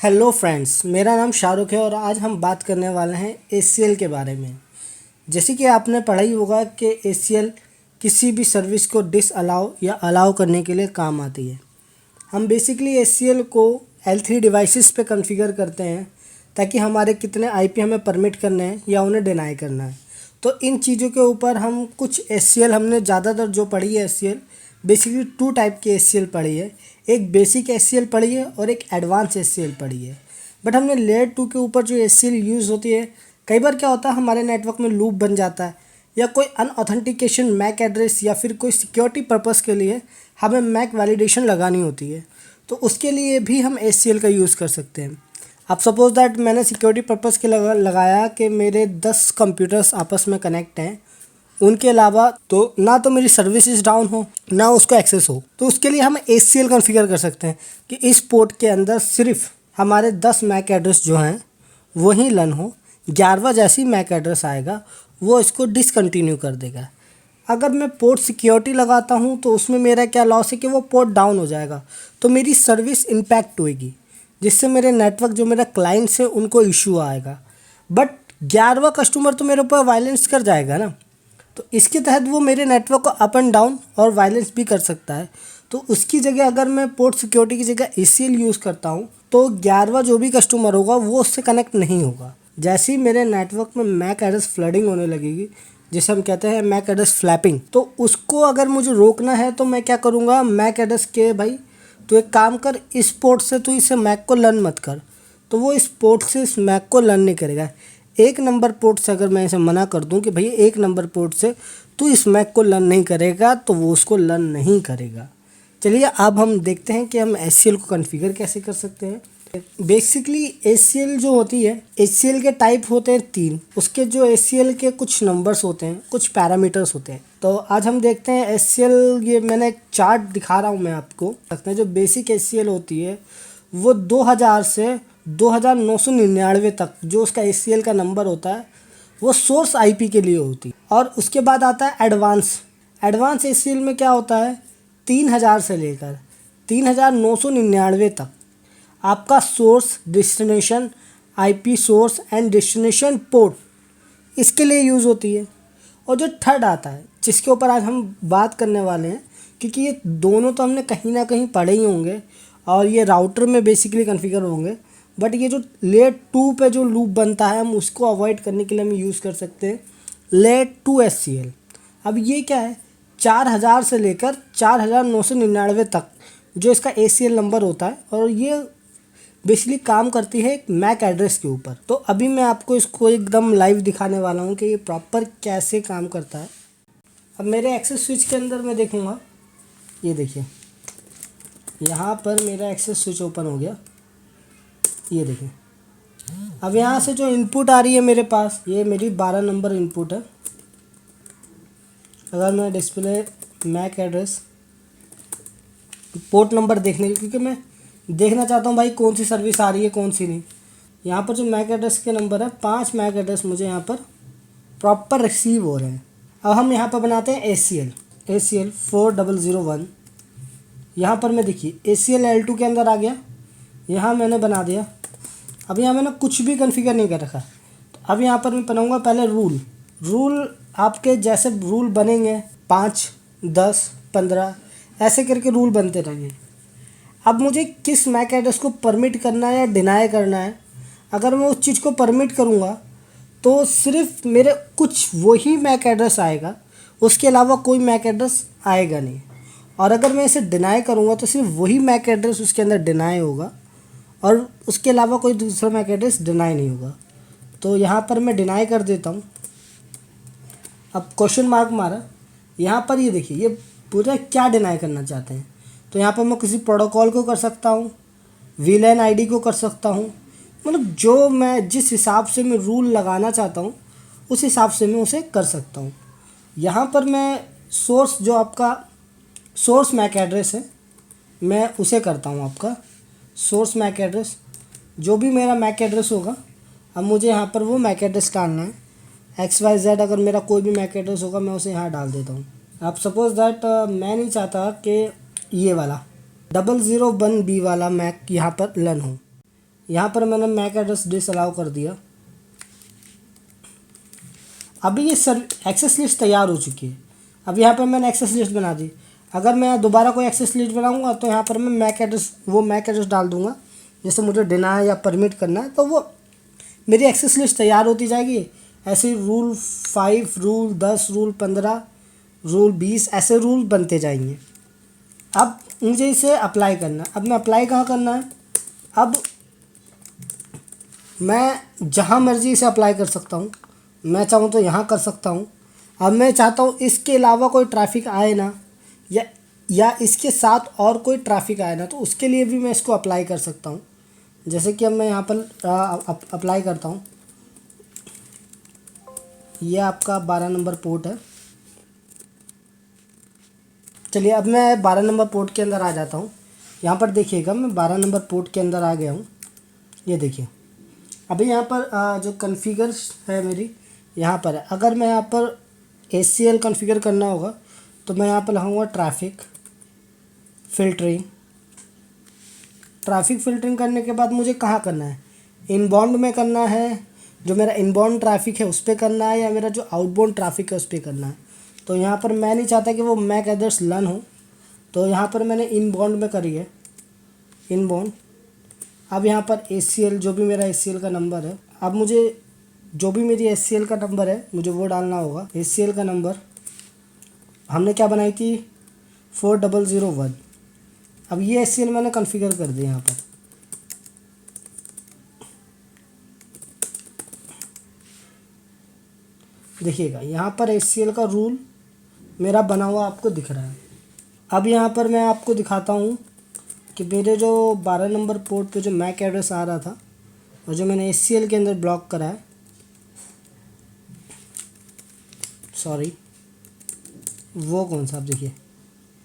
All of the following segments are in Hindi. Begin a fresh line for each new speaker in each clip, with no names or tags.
हेलो फ्रेंड्स, मेरा नाम शाहरुख है और आज हम बात करने वाले हैं एसीएल के बारे में। जैसे कि आपने पढ़ा ही होगा कि एसीएल किसी भी सर्विस को डिसअलाउ या अलाउ करने के लिए काम आती है। हम बेसिकली एसीएल को L3 डिवाइसेस पे कॉन्फ़िगर करते हैं ताकि हमारे कितने आईपी हमें परमिट करने हैं या उन्हें डिनाई करना है। तो इन चीज़ों के ऊपर हम कुछ एसीएल हमने ज़्यादातर जो पढ़ी है एसीएल बेसिकली 2 टाइप की एसीएल पढ़ी है। एक बेसिक एसीएल पढ़ी है और एक एडवांस एसीएल पढ़ी है। बट हमने लेयर 2 के ऊपर जो एसीएल यूज़ होती है, कई बार क्या होता है हमारे नेटवर्क में लूप बन जाता है या कोई अनऑथेंटिकेशन मैक एड्रेस या फिर कोई सिक्योरिटी पर्पस के लिए हमें मैक वैलिडेशन लगानी होती है। तो उसके लिए भी हम एसीएल का यूज़ कर सकते हैं। अब सपोज़ दैट मैंने सिक्योरिटी पर्पस के लगाया कि मेरे 10 कंप्यूटर्स आपस में कनेक्ट हैं, उनके अलावा तो ना तो मेरी सर्विसेज डाउन हो ना उसको एक्सेस हो। तो उसके लिए हम एसीएल कॉन्फ़िगर कर सकते हैं कि इस पोर्ट के अंदर सिर्फ हमारे 10 मैक एड्रेस जो हैं वही लन हो। 11वां जैसी मैक एड्रेस आएगा वो इसको डिसकंटिन्यू कर देगा। अगर मैं पोर्ट सिक्योरिटी लगाता हूँ तो उसमें मेरा क्या लॉस है कि वो पोर्ट डाउन हो जाएगा, तो मेरी सर्विस इम्पैक्ट होएगी, जिससे मेरे नेटवर्क जो मेरा क्लाइंट्स है उनको इशू आएगा। बट 11वां कस्टमर तो मेरे ऊपर वायलेंस कर जाएगा ना, तो इसके तहत वो मेरे नेटवर्क को अप एंड डाउन और वायलेंस भी कर सकता है। तो उसकी जगह अगर मैं पोर्ट सिक्योरिटी की जगह एसीएल यूज़ करता हूँ तो 11वां जो भी कस्टमर होगा वो उससे कनेक्ट नहीं होगा। जैसे ही मेरे नेटवर्क में मैक एड्रेस फ्लडिंग होने लगेगी, जिसे हम कहते हैं मैक एड्रेस फ्लैपिंग, तो उसको अगर मुझे रोकना है तो मैं क्या करूँगा, मैक एड्रेस के भाई तो एक काम कर, इस पोर्ट से तू इसे मैक को लर्न मत कर, तो वो इस पोर्ट से इस मैक को लर्न नहीं करेगा। 1 नंबर पोर्ट से अगर मैं इसे मना कर दूं कि भैया 1 नंबर पोर्ट से तू इस मैक को लर्न नहीं करेगा, तो वो उसको लर्न नहीं करेगा। चलिए अब हम देखते हैं कि हम एसीएल को कॉन्फ़िगर कैसे कर सकते हैं। बेसिकली एसीएल जो होती है, एसीएल के टाइप होते हैं 3। उसके जो एसीएल के कुछ नंबर्स होते हैं, कुछ पैरामीटर्स होते हैं। तो आज हम देखते हैं एसीएल, ये मैंने एक चार्ट दिखा रहा हूँ मैं आपको। सकते हैं जो बेसिक एसीएल होती है वो 2000 से 2999 तक जो उसका एसीएल का नंबर होता है वो सोर्स आईपी के लिए होती है। और उसके बाद आता है एडवांस एसीएल में क्या होता है, 3000 से लेकर 3999 तक आपका source, destination, IP source and destination port इसके लिए यूज़ होती है। और जो थर्ड आता है जिसके ऊपर आज हम बात करने वाले हैं, क्योंकि ये दोनों तो हमने कहीं ना कहीं पढ़े ही होंगे और ये राउटर में बेसिकली कॉन्फ़िगर होंगे, बट ये जो लेयर 2 पे जो लूप बनता है हम उसको अवॉइड करने के लिए हम यूज़ कर सकते हैं लेयर 2 एसीएल। अब ये क्या है, 4000 से लेकर 4999 तक जो इसका एसीएल नंबर होता है, और ये बेसिकली काम करती है एक मैक एड्रेस के ऊपर। तो अभी मैं आपको इसको एकदम लाइव दिखाने वाला हूँ कि ये प्रॉपर कैसे काम करता है। अब मेरे एक्सेस स्विच के अंदर मैं देखूँगा, ये देखिए यहाँ पर मेरा एक्सेस स्विच ओपन हो गया, ये देखिए। अब यहाँ से जो इनपुट आ रही है मेरे पास, ये मेरी 12 नंबर इनपुट है। अगर मैं display MAC address port number देखने की, क्योंकि मैं देखना चाहता हूँ भाई कौन सी सर्विस आ रही है कौन सी नहीं। यहाँ पर जो मैक एड्रेस के नंबर है, 5 मैक एड्रेस मुझे यहाँ पर प्रॉपर रिसीव हो रहे हैं। अब हम यहाँ पर बनाते हैं एसीएल 4001। यहाँ पर मैं देखिए एसीएल L2 के अंदर आ गया, यहाँ मैंने बना दिया। अब यहाँ मैंने कुछ भी कॉन्फ़िगर नहीं कर रखा। तो अब यहाँ पर मैं बनाऊँगा पहले रूल आपके जैसे रूल बनेंगे 5, 10, 15 ऐसे करके रूल बनते रहेंगे। अब मुझे किस मैक एड्रेस को परमिट करना है या डिनाई करना है। अगर मैं उस चीज़ को परमिट करूँगा तो सिर्फ मेरे कुछ वही मैक एड्रेस आएगा, उसके अलावा कोई मैक एड्रेस आएगा नहीं। और अगर मैं इसे डिनाई करूँगा तो सिर्फ वही मैक एड्रेस उसके अंदर डिनाई होगा और उसके अलावा कोई दूसरा मैक एड्रेस डिनाई नहीं होगा। तो यहाँ पर मैं डिनाई कर देता हूँ। अब क्वेश्चन मार्क मारा, यहाँ पर ये देखिए ये पूरा क्या डिनाई करना चाहते हैं। तो यहाँ पर मैं किसी प्रोटोकॉल को कर सकता हूँ, वीलैन आईडी को कर सकता हूँ, मतलब जो मैं जिस हिसाब से मैं रूल लगाना चाहता हूँ उस हिसाब से मैं उसे कर सकता हूँ। यहाँ पर मैं सोर्स, जो आपका सोर्स मैक एड्रेस है, मैं उसे करता हूँ आपका सोर्स मैक एड्रेस। जो भी मेरा मैक एड्रेस होगा, अब मुझे यहाँ पर वो मैक एड्रेस डालना है। XYZ अगर मेरा कोई भी मैक एड्रेस होगा मैं उसे यहाँ डाल देता हूँ। अब सपोज़ दैट मैं नहीं चाहता कि ये वाला 001B वाला मैक यहाँ पर लन हो। यहाँ पर मैंने मैक एड्रेस डिसअलाउ कर दिया। अभी ये सर एक्सेस लिस्ट तैयार हो चुकी है। अब यहाँ पर मैंने एक्सेस लिस्ट बना दी। अगर मैं दोबारा कोई एक्सेस लिस्ट बनाऊंगा तो यहाँ पर मैं मैक एड्रेस डाल दूंगा, जैसे मुझे डिनाई या परमिट करना है, तो वो मेरी एक्सेस लिस्ट तैयार होती जाएगी। ऐसे रूल 5, रूल 10, रूल 15, रूल 20 ऐसे रूल बनते जाएंगे। अब मुझे इसे अप्लाई करना है। अब मैं अप्लाई कहाँ करना है? अब मैं जहाँ मर्ज़ी इसे अप्लाई कर सकता हूँ। मैं चाहूँ तो यहाँ कर सकता हूँ। अब मैं चाहता हूँ इसके अलावा कोई ट्रैफिक आए ना, या इसके साथ और कोई ट्रैफिक आए ना, तो उसके लिए भी मैं इसको अप्लाई कर सकता हूँ। जैसे कि अब मैं यहाँ पर अप्लाई करता हूँ। ये आपका 12 नंबर पोर्ट है। चलिए अब मैं 12 नंबर पोर्ट के अंदर आ जाता हूँ। यहाँ पर देखिएगा मैं 12 नंबर पोर्ट के अंदर आ गया हूँ। ये देखिए अभी यहाँ पर जो कॉन्फ़िगर है मेरी यहाँ पर है। अगर मैं यहाँ पर ACL कॉन्फ़िगर करना होगा तो मैं यहाँ पर लगाऊंगा ट्रैफिक फ़िल्टरिंग करने के बाद मुझे कहाँ करना है? इनबाउंड में करना है, जो मेरा इनबाउंड ट्रैफिक है उस पर करना है, या मेरा जो आउटबाउंड ट्रैफिक है उस पर करना है। तो यहाँ पर मैं नहीं चाहता कि वो मैक एड्रेस लन हो, तो यहाँ पर मैंने इनबाउंड में करी है, इनबाउंड। अब यहाँ पर ACL जो भी मेरा ACL का नंबर है, अब मुझे जो भी मेरी ACL का नंबर है मुझे वो डालना होगा। ACL का नंबर हमने क्या बनाई थी? 4001। अब ये ACL मैंने कॉन्फ़िगर कर दिया यहाँ पर। देखिएगा यहाँ पर ACL का रूल मेरा बना हुआ आपको दिख रहा है। अब यहाँ पर मैं आपको दिखाता हूँ कि मेरे जो 12 नंबर पोर्ट पे जो मैक एड्रेस आ रहा था और जो मैंने ACL के अंदर ब्लॉक करा है, सॉरी वो कौन सा, आप देखिए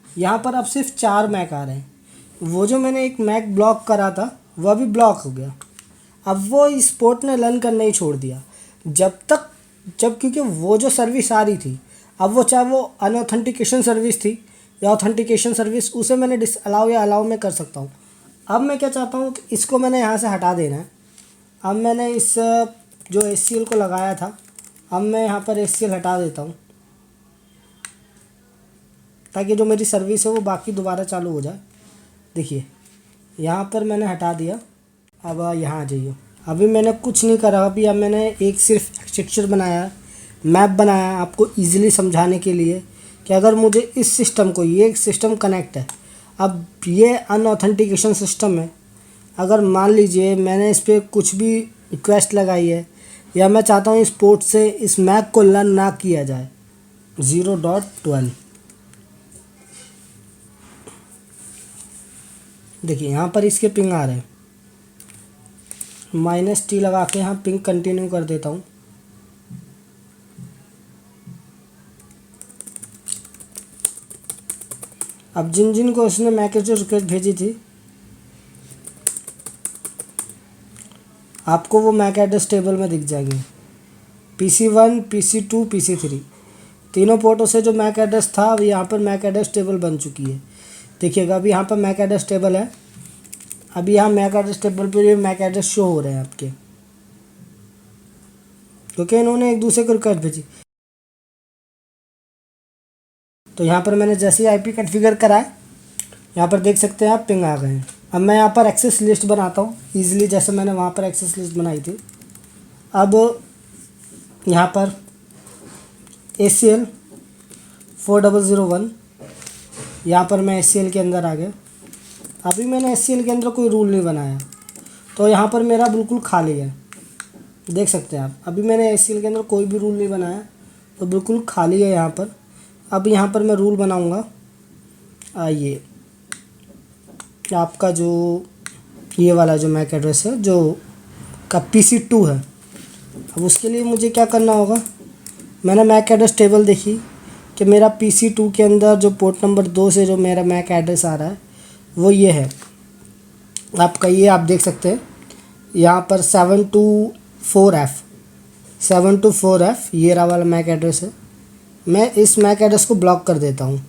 यहाँ पर अब सिर्फ 4 मैक आ रहे हैं। वो जो मैंने एक मैक ब्लॉक करा था वह भी ब्लॉक हो गया। अब वो इस पोर्ट ने रन करना ही छोड़ दिया जब क्योंकि वो जो सर्विस आ रही थी, अब वो चाहे वो अनऑथेंटिकेशन सर्विस थी या ऑथेंटिकेशन सर्विस, उसे मैंने डिसअलाउ या अलाउ में कर सकता हूँ। अब मैं क्या चाहता हूँ कि इसको मैंने यहाँ से हटा देना है। अब मैंने इस जो ACL को लगाया था, अब मैं यहाँ पर ACL हटा देता हूँ ताकि जो मेरी सर्विस है वो बाकी दोबारा चालू हो जाए। देखिए यहाँ पर मैंने हटा दिया। अब यहाँ आ जाइए। अभी मैंने कुछ नहीं करा। अभी अब मैंने एक सिर्फ स्ट्रक्चर बनाया, मैप बनाया आपको इजीली समझाने के लिए कि अगर मुझे इस सिस्टम को, ये एक सिस्टम कनेक्ट है, अब ये अनऑथेंटिकेशन सिस्टम है, अगर मान लीजिए मैंने इस पर कुछ भी रिक्वेस्ट लगाई है या मैं चाहता हूँ इस पोर्ट से इस मैप को रन ना किया जाए, 0.12 देखिए यहाँ पर इसके पिंग आ रहे हैं। -T लगा के यहाँ पिंग कंटिन्यू कर देता हूँ। अब जिन को उसने मैक एड्रेस रिक्वेस्ट भेजी थी, आपको वो मैक एड्रेस टेबल में दिख जाएंगे। PC1, PC2, PC3 तीनों पोर्टों से जो मैक एड्रेस था अभी यहाँ पर मैक एड्रेस टेबल बन चुकी है। देखिएगा अभी यहाँ पर मैक एड्रेस टेबल है। अभी यहाँ मैक एड्रेस टेबल पर ये मैक एड्रेस शो हो रहे हैं आपके, क्योंकि इन्होंने एक दूसरे को रिक्वेस्ट भेजी। तो यहाँ पर मैंने जैसे ही IP कॉन्फ़िगर करा है, यहाँ पर देख सकते हैं आप पिंग आ गए हैं। अब मैं यहाँ पर एक्सेस लिस्ट बनाता हूँ ईजिली, जैसे मैंने वहाँ पर एक्सेस लिस्ट बनाई थी। अब यहाँ पर ACL 4001, यहाँ पर मैं ACL के अंदर आ गया। अभी मैंने ACL के अंदर कोई रूल नहीं बनाया, तो यहाँ पर मेरा बिल्कुल खाली है, देख सकते हैं आप। अभी मैंने ACL के अंदर कोई भी रूल नहीं बनाया, तो बिल्कुल खाली है यहाँ पर। अब यहाँ पर मैं रूल बनाऊँगा। ये आपका जो ये वाला जो मैक एड्रेस है जो का PC2 है, अब उसके लिए मुझे क्या करना होगा? मैंने मैक एड्रेस टेबल देखी कि मेरा PC2 के अंदर जो पोर्ट नंबर 2 से जो मेरा मैक एड्रेस आ रहा है वो ये है आपका। ये आप देख सकते हैं यहाँ पर 724F ये रहा वाला मैक एड्रेस है। मैं इस मैक एड्रेस को ब्लॉक कर देता हूँ।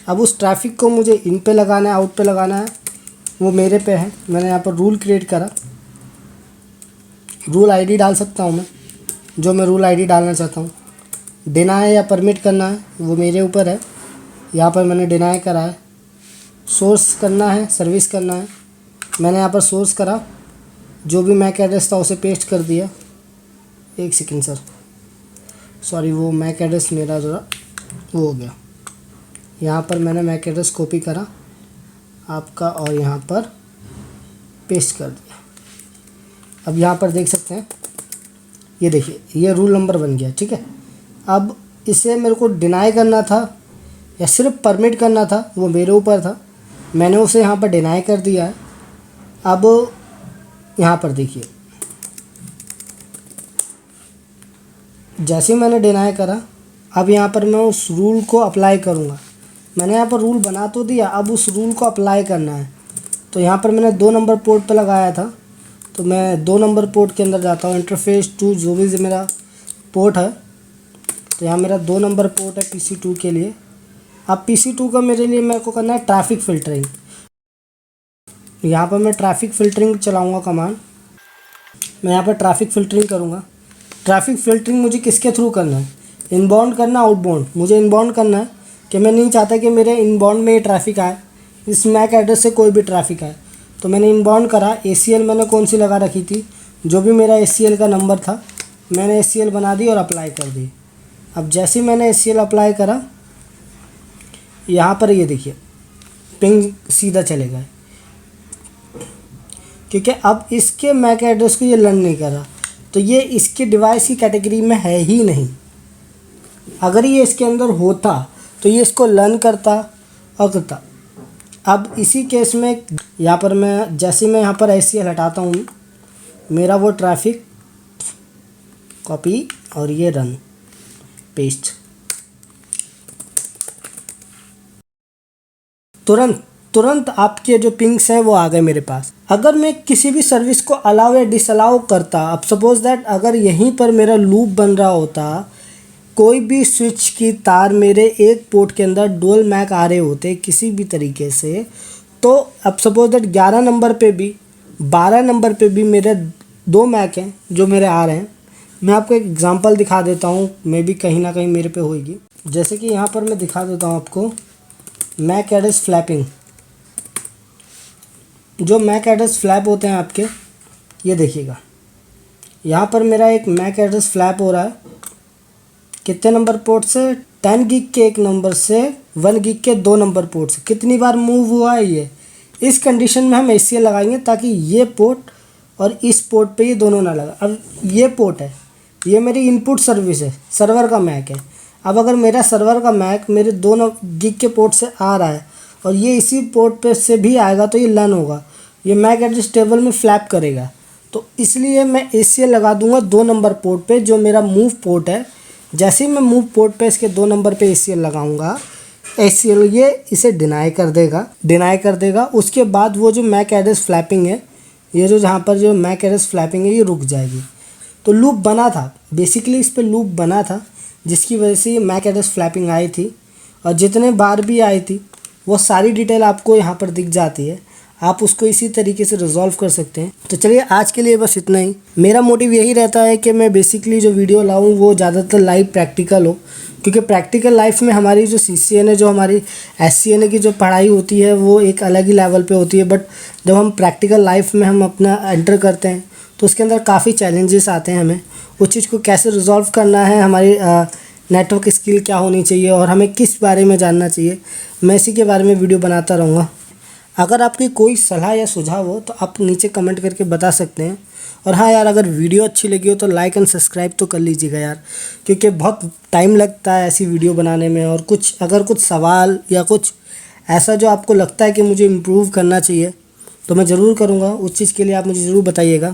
अब उस ट्रैफिक को मुझे इन पे लगाना है, आउट पे लगाना है, वो मेरे पे है। मैंने यहाँ पर रूल क्रिएट करा, रूल आईडी डाल सकता हूँ मैं, जो मैं रूल आईडी डालना चाहता हूँ। डिनाई या परमिट करना है वो मेरे ऊपर है। यहाँ पर मैंने डिनाई करा है। सोर्स करना है, सर्विस करना है, मैंने यहाँ पर सोर्स करा, जो भी मैक एड्रेस था उसे पेस्ट कर दिया। एक सेकेंड सर, सॉरी, वो मैक एड्रेस मेरा जो वो हो गया। यहाँ पर मैंने मैक एड्रेस कॉपी करा आपका और यहाँ पर पेस्ट कर दिया। अब यहाँ पर देख सकते हैं, ये देखिए, ये रूल नंबर बन गया। ठीक है, अब इसे मेरे को डिनाई करना था या सिर्फ परमिट करना था, वो मेरे ऊपर था। मैंने उसे यहाँ पर डिनाई कर दिया है। अब यहाँ पर देखिए, जैसे ही मैंने डिनाई करा, अब यहाँ पर मैं उस रूल को अप्लाई करूँगा। मैंने यहाँ पर रूल बना तो दिया, अब उस रूल को अप्लाई करना है। तो यहाँ पर मैंने 2 नंबर पोर्ट पे लगाया था, तो मैं 2 नंबर पोर्ट के अंदर जाता हूँ। इंटरफेस 2 जो भी मेरा पोर्ट है, तो यहाँ मेरा 2 नंबर पोर्ट है PC2 के लिए। अब PC2 का मेरे लिए मेरे को करना है ट्रैफिक फ़िल्टरिंग। यहाँ पर मैं ट्रैफिक फ़िल्टरिंग चलाऊँगा कमांड। मैं यहाँ पर ट्रैफिक फ़िल्टरिंग करूँगा। ट्रैफिक फ़िल्टरिंग मुझे किसके थ्रू करना है? इनबाउंड करना, आउटबाउंड? मुझे इनबाउंड करना है कि मैं नहीं चाहता कि मेरे इनबाउंड में ये ट्रैफिक आए, इस मैक एड्रेस से कोई भी ट्रैफिक आए। तो मैंने इनबाउंड करा। ACL मैंने कौन सी लगा रखी थी, जो भी मेरा ACL का नंबर था, मैंने ACL बना दी और अप्लाई कर दी। अब जैसे ही मैंने ACL अप्लाई करा, यहाँ पर ये देखिए पिंग सीधा चलेगा, क्योंकि अब इसके मैक एड्रेस को ये लर्न नहीं करा, तो ये इसके डिवाइस की कैटेगरी में है ही नहीं। अगर ये इसके अंदर होता तो ये इसको लर्न करता और करता। अब इसी केस में यहाँ पर मैं जैसे मैं यहाँ पर ACL हटाता हूँ, मेरा वो ट्रैफिक कॉपी और ये रन पेस्ट, तुरंत आपके जो पिंग्स है वो आ गए मेरे पास। अगर मैं किसी भी सर्विस को अलाउ या डिसअलाउ करता, अब सपोज दैट अगर यहीं पर मेरा लूप बन रहा होता, कोई भी स्विच की तार मेरे एक पोर्ट के अंदर डुअल मैक आ रहे होते किसी भी तरीके से, तो अब सपोज दैट 11 नंबर पे भी 12 नंबर पे भी मेरे 2 मैक हैं जो मेरे आ रहे हैं। मैं आपको एक एग्जांपल दिखा देता हूँ, मे भी कहीं ना कहीं मेरे पे होगी। जैसे कि यहाँ पर मैं दिखा देता हूँ आपको मैक एड्रेस फ्लैपिंग। जो मैक एड्रेस फ्लैप होते हैं आपके, ये देखिएगा, यहाँ पर मेरा एक मैक एड्रेस फ्लैप हो रहा है। कितने नंबर पोर्ट से? 10 गिग के एक नंबर से 1 गिग के 2 नंबर पोर्ट से। कितनी बार मूव हुआ है ये? इस कंडीशन में हम ACL लगाएंगे ताकि ये पोर्ट और इस पोर्ट पे ये दोनों ना लगा। अब ये पोर्ट है, ये मेरी इनपुट सर्विस है, सर्वर का मैक है। अब अगर मेरा सर्वर का मैक मेरे 2 गिग के पोर्ट से आ रहा है और ये इसी पोर्ट पे से भी आएगा, तो ये लर्न होगा, ये मैक एड्रेस टेबल में फ्लैप करेगा। तो इसलिए मैं ACL लगा दूंगा 2 नंबर पोर्ट पे, जो मेरा मूव पोर्ट है। जैसे ही मैं मूव पोर्ट पे इसके 2 नंबर पे ACL लगाऊंगा, ACL ये इसे डिनाई कर देगा। उसके बाद वो जो मैक एड्रेस फ्लैपिंग है, ये जो जहाँ पर जो मैक एड्रेस फ्लैपिंग है, ये रुक जाएगी। तो लूप बना था, बेसिकली इस पर लूप बना था, जिसकी वजह से ये मैक एड्रेस फ्लैपिंग आई थी। और जितने बार भी आई थी वो सारी डिटेल आपको यहाँ पर दिख जाती है। आप उसको इसी तरीके से रिजॉल्व कर सकते हैं। तो चलिए आज के लिए बस इतना ही। मेरा मोटिव यही रहता है कि मैं बेसिकली जो वीडियो लाऊं वो ज़्यादातर लाइव प्रैक्टिकल हो, क्योंकि प्रैक्टिकल लाइफ में हमारी जो CCN है, जो हमारी SCN की जो पढ़ाई होती है, वो एक अलग ही लेवल पे होती है। बट जब हम प्रैक्टिकल लाइफ में हम अपना एंटर करते हैं तो उसके अंदर काफ़ी चैलेंजेस आते हैं। हमें उस चीज़ को कैसे रिजॉल्व करना है, हमारी नेटवर्क स्किल क्या होनी चाहिए और हमें किस बारे में जानना चाहिए, मैं इसी के बारे में वीडियो बनाता रहूँगा। अगर आपकी कोई सलाह या सुझाव हो तो आप नीचे कमेंट करके बता सकते हैं। और हाँ यार, अगर वीडियो अच्छी लगी हो तो लाइक एंड सब्सक्राइब तो कर लीजिएगा यार, क्योंकि बहुत टाइम लगता है ऐसी वीडियो बनाने में। और अगर कुछ सवाल या कुछ ऐसा जो आपको लगता है कि मुझे इम्प्रूव करना चाहिए, तो मैं ज़रूर करूँगा। उस चीज़ के लिए आप मुझे ज़रूर बताइएगा।